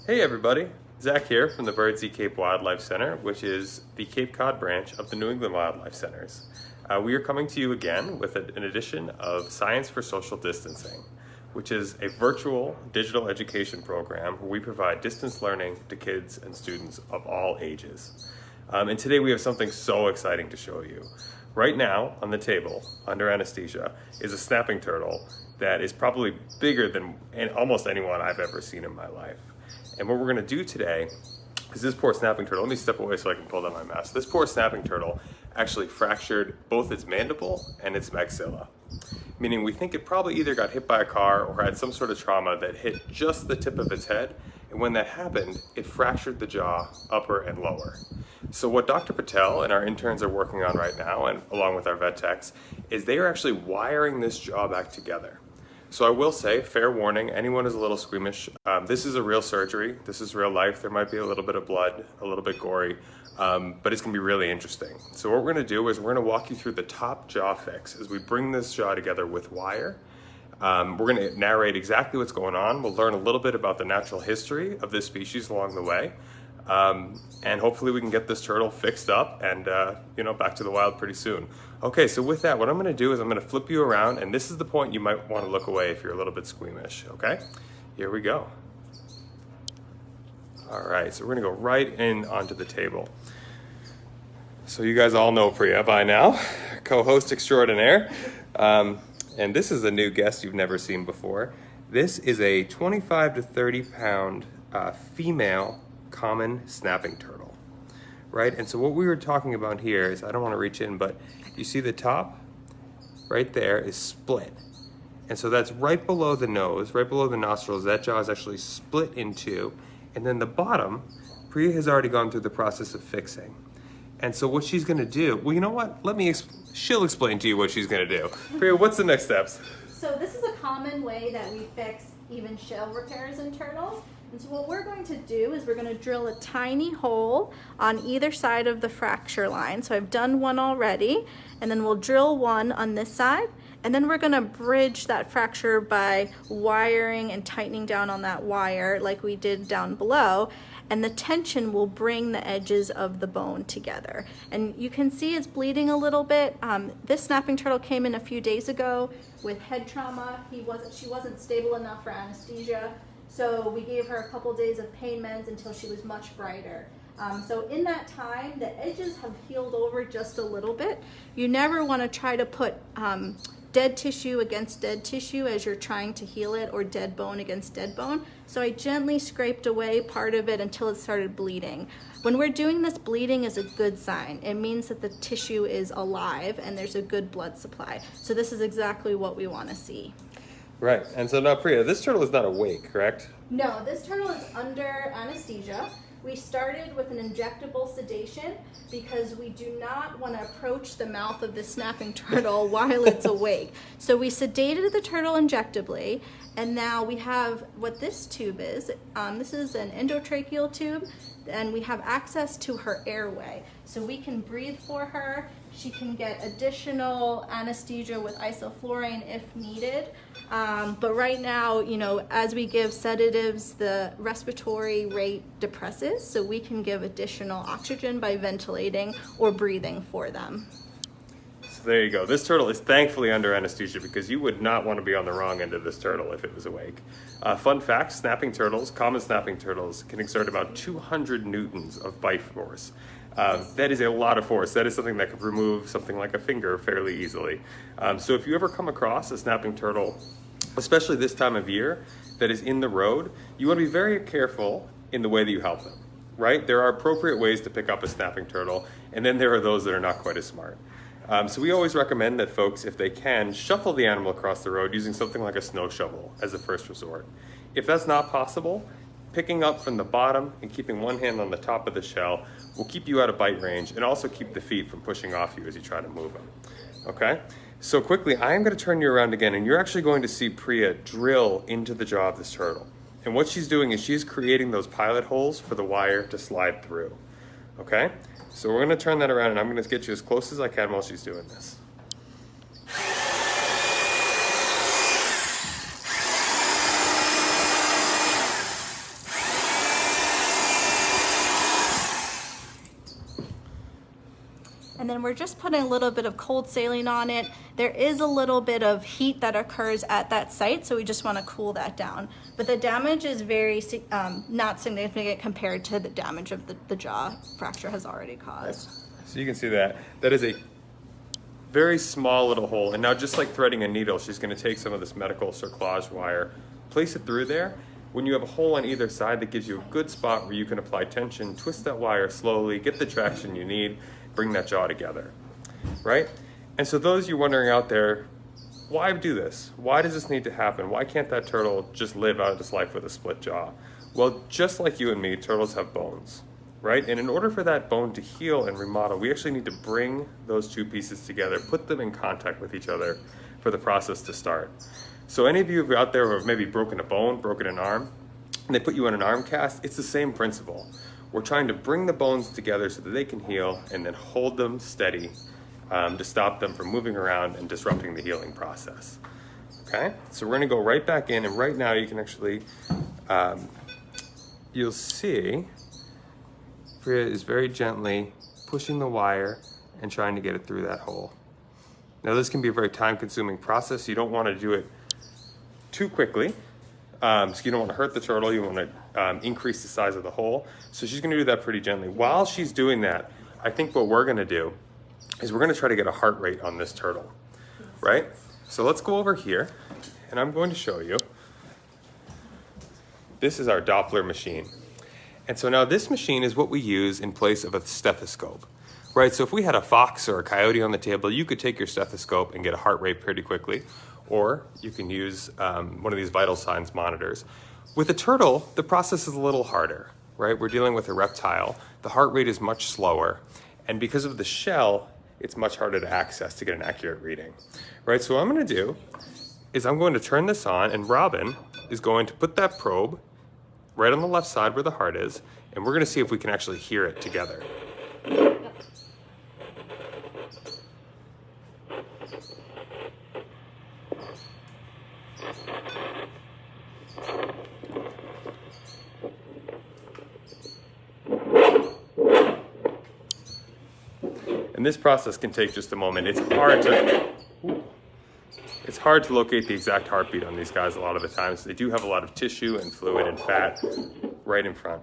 Hey everybody, Zach here from the Birdsea Cape Wildlife Center, which is the Cape Cod branch of the New England Wildlife Centers. We are coming to you again with an edition of Science for Social Distancing, which is a virtual digital education program where we provide distance learning to kids and students of all ages. And today we have something so exciting to show you. Right now on the table, under anesthesia, is a snapping turtle that is probably bigger than almost anyone I've ever seen in my life. And what we're gonna do today is this poor snapping turtle, let me step away so I can pull down my mask. This poor snapping turtle actually fractured both its mandible and its maxilla, meaning we think it probably either got hit by a car or had some sort of trauma that hit just the tip of its head. And when that happened, it fractured the jaw, upper and lower. So what Dr. Patel and our interns are working on right now, and along with our vet techs, is they are actually wiring this jaw back together. So I will say, fair warning, anyone who's a little squeamish, this is a real surgery, this is real life, there might be a little bit of blood, a little bit gory, but it's gonna be really interesting. So what we're gonna do is we're gonna walk you through the top jaw fix as we bring this jaw together with wire. We're gonna narrate exactly what's going on, we'll learn a little bit about the natural history of this species along the way, and hopefully we can get this turtle fixed up and back to the wild pretty soon. Okay, so with that, what I'm gonna do is I'm gonna flip you around, and this is the point you might wanna look away if you're a little bit squeamish, okay? Here we go. All right, so we're gonna go right in onto the table. So you guys all know Priya by now, co-host extraordinaire. And this is a new guest you've never seen before. This is a 25 to 30 pound female common snapping turtle, right? And so what we were talking about here is, I don't want to reach in, but you see the top right there is split. And so that's right below the nose, right below the nostrils. That jaw is actually split in two. And then the bottom, Priya has already gone through the process of fixing. And so what she's gonna do, well, you know what? She'll explain to you what she's gonna do. Priya, what's the next steps? So this is a common way that we fix even shell repairs in turtles. And so what we're going to do is we're going to drill a tiny hole on either side of the fracture line. So I've done one already, and then we'll drill one on this side, and then we're going to bridge that fracture by wiring and tightening down on that wire like we did down below, and the tension will bring the edges of the bone together. And you can see it's bleeding a little bit. This snapping turtle came in a few days ago with head trauma. She wasn't stable enough for anesthesia. So we gave her a couple days of pain meds until she was much brighter. So in that time, the edges have healed over just a little bit. You never want to try to put dead tissue against dead tissue as you're trying to heal it, or dead bone against dead bone. So I gently scraped away part of it until it started bleeding. When we're doing this, bleeding is a good sign. It means that the tissue is alive and there's a good blood supply. So this is exactly what we want to see. Right, and so now Priya, this turtle is not awake, correct? No, this turtle is under anesthesia. We started with an injectable sedation because we do not want to approach the mouth of the snapping turtle while it's awake. So we sedated the turtle injectably, and now we have what this tube is. This is an endotracheal tube, and we have access to her airway. So we can breathe for her. She can get additional anesthesia with isoflurane if needed. But right now, as we give sedatives, the respiratory rate depresses, so we can give additional oxygen by ventilating or breathing for them. So there you go. This turtle is thankfully under anesthesia because you would not want to be on the wrong end of this turtle if it was awake. Fun fact, snapping turtles, common snapping turtles, can exert about 200 newtons of bite force. That is a lot of force. That is something that could remove something like a finger fairly easily. So if you ever come across a snapping turtle, especially this time of year, that is in the road, you want to be very careful in the way that you help them, right? There are appropriate ways to pick up a snapping turtle, and then there are those that are not quite as smart. So we always recommend that folks, if they can, shuffle the animal across the road using something like a snow shovel as a first resort. If that's not possible, picking up from the bottom and keeping one hand on the top of the shell will keep you out of bite range and also keep the feet from pushing off you as you try to move them, okay? So quickly, I am gonna turn you around again, and you're actually going to see Priya drill into the jaw of this turtle. And what she's doing is she's creating those pilot holes for the wire to slide through, okay? So we're gonna turn that around, and I'm gonna get you as close as I can while she's doing this. and then we're just putting a little bit of cold saline on it. There is a little bit of heat that occurs at that site, so we just want to cool that down. But the damage is very not significant compared to the damage of the jaw fracture has already caused. So you can see that. That is a very small little hole, and now just like threading a needle, she's going to take some of this medical cerclage wire, place it through there. When you have a hole on either side, that gives you a good spot where you can apply tension, twist that wire slowly, get the traction you need, bring that jaw together, right? And so those of you wondering out there, why do this? Why does this need to happen? Why can't that turtle just live out of this life with a split jaw? Well, just like you and me, turtles have bones, right? And in order for that bone to heal and remodel, we actually need to bring those two pieces together, put them in contact with each other for the process to start. So any of you out there who have maybe broken a bone, broken an arm, and they put you on an arm cast, it's the same principle. We're trying to bring the bones together so that they can heal and then hold them steady to stop them from moving around and disrupting the healing process. Okay, so we're gonna go right back in, and right now you can actually, you'll see Priya is very gently pushing the wire and trying to get it through that hole. Now this can be a very time-consuming process. You don't wanna do it too quickly, so you don't want to hurt the turtle. You want to increase the size of the hole. So she's going to do that pretty gently. While she's doing that, I think what we're going to do is we're going to try to get a heart rate on this turtle, right? So let's go over here, and I'm going to show you. This is our Doppler machine. And so now this machine is what we use in place of a stethoscope, right? So if we had a fox or a coyote on the table, you could take your stethoscope and get a heart rate pretty quickly. Or you can use one of these vital signs monitors. With a turtle, the process is a little harder, right? We're dealing with a reptile. The heart rate is much slower. And because of the shell, it's much harder to access to get an accurate reading, right? So what I'm gonna do is I'm going to turn this on, and Robin is going to put that probe right on the left side where the heart is, and we're gonna see if we can actually hear it together. And this process can take just a moment. It's hard to locate the exact heartbeat on these guys a lot of the times. They do have a lot of tissue and fluid and fat right in front.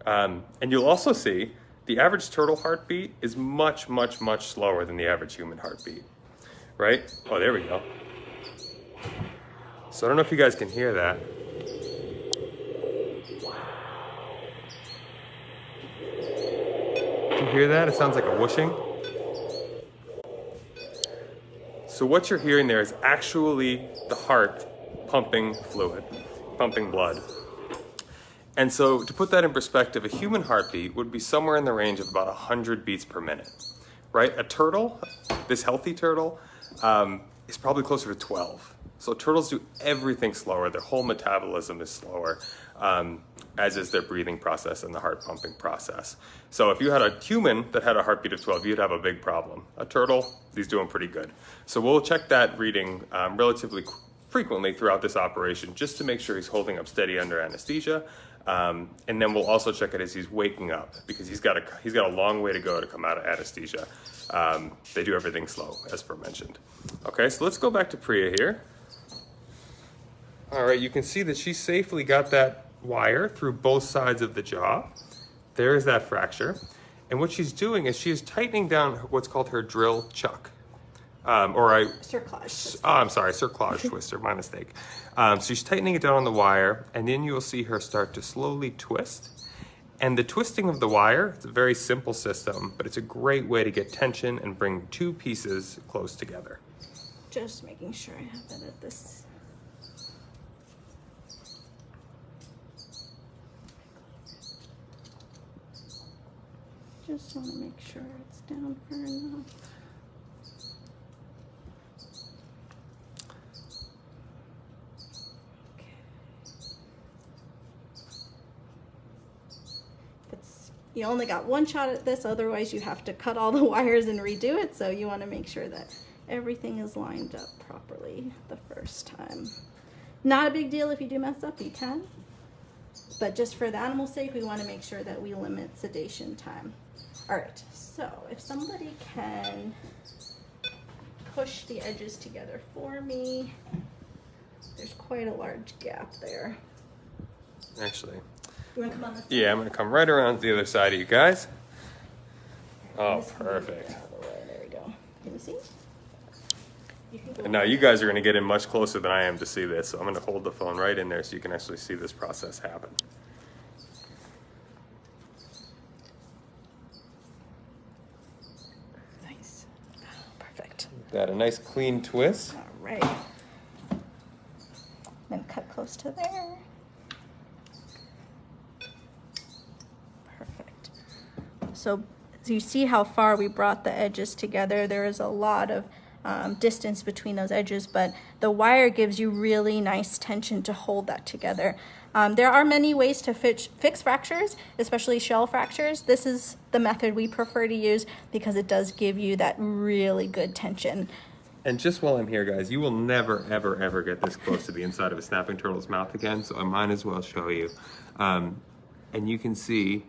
And you'll also see the average turtle heartbeat is much, much, much slower than the average human heartbeat, right? Oh, there we go. So I don't know if you guys can hear that. Do you hear that? It sounds like a whooshing. So what you're hearing there is actually the heart pumping fluid, pumping blood. And so to put that in perspective, a human heartbeat would be somewhere in the range of about 100 beats per minute, right? A turtle, this healthy turtle, is probably closer to 12. So turtles do everything slower. Their whole metabolism is slower, as is their breathing process and the heart pumping process. So if you had a human that had a heartbeat of 12, you'd have a big problem. A turtle, he's doing pretty good. So we'll check that reading relatively frequently throughout this operation just to make sure he's holding up steady under anesthesia. And then we'll also check it as he's waking up, because he's got a long way to go to come out of anesthesia. They do everything slow, as mentioned. Okay, so let's go back to Priya here. All right, you can see that she safely got that wire through both sides of the jaw. There is that fracture. And what she's doing is she is tightening down what's called her drill chuck. Cerclage. Oh, I'm sorry, cerclage twister, my mistake. So she's tightening it down on the wire, and then you will see her start to slowly twist. And the twisting of the wire, it's a very simple system, but it's a great way to get tension and bring two pieces close together. Just making sure I have that at this. Just want to make sure it's down far enough. Okay. You only got one shot at this, otherwise you have to cut all the wires and redo it, so you want to make sure that everything is lined up properly the first time. Not a big deal if you do mess up, you can. But just for the animal's sake, we want to make sure that we limit sedation time. All right, so if somebody can push the edges together for me. There's quite a large gap there. Actually, You want to come on this side? yeah, I'm gonna come right around to the other side of you guys. Oh, This can be perfect. out of the way. There we go. Can you see? You can go And now you guys are gonna get in much closer than I am to see this, so I'm gonna hold the phone right in there so you can actually see this process happen. Nice. Perfect. Got a nice clean twist. All right. Then cut close to there. Perfect. So you see how far we brought the edges together. There is a lot of distance between those edges, but the wire gives you really nice tension to hold that together. There are many ways to fix fractures, especially shell fractures. This is the method we prefer to use because it does give you that really good tension. And just while I'm here, guys, you will never, ever, ever get this close to the inside of a snapping turtle's mouth again, so I might as well show you. And you can see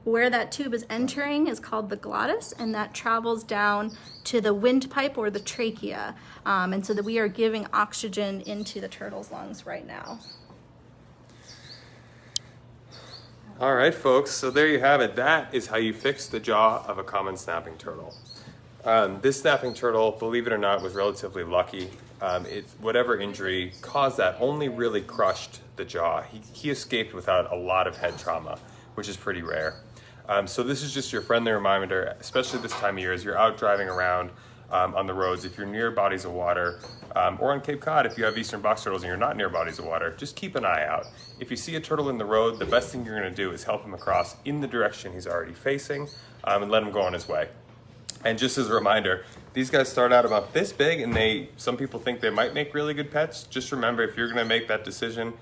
where that tube is entering is called the glottis, and that travels down to the windpipe or the trachea. And so that we are giving oxygen into the turtle's lungs right now. All right, folks, so there you have it. That is how you fix the jaw of a common snapping turtle. This snapping turtle, believe it or not, was relatively lucky. Whatever injury caused that only really crushed the jaw. He escaped without a lot of head trauma, which is pretty rare. So this is just your friendly reminder, especially this time of year as you're out driving around on the roads. If you're near bodies of water, or on Cape Cod, if you have eastern box turtles and you're not near bodies of water, just keep an eye out. If you see a turtle in the road, the best thing you're gonna do is help him across in the direction he's already facing and let him go on his way. And just as a reminder, these guys start out about this big and some people think they might make really good pets. Just remember, if you're gonna make that decision,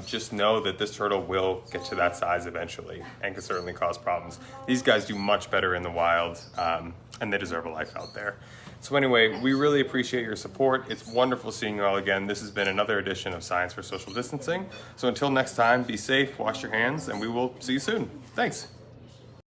just know that this turtle will get to that size eventually and can certainly cause problems. These guys do much better in the wild and they deserve a life out there. So anyway, we really appreciate your support. It's wonderful seeing you all again. This has been another edition of Science for Social Distancing. So until next time, be safe, wash your hands, and we will see you soon. Thanks.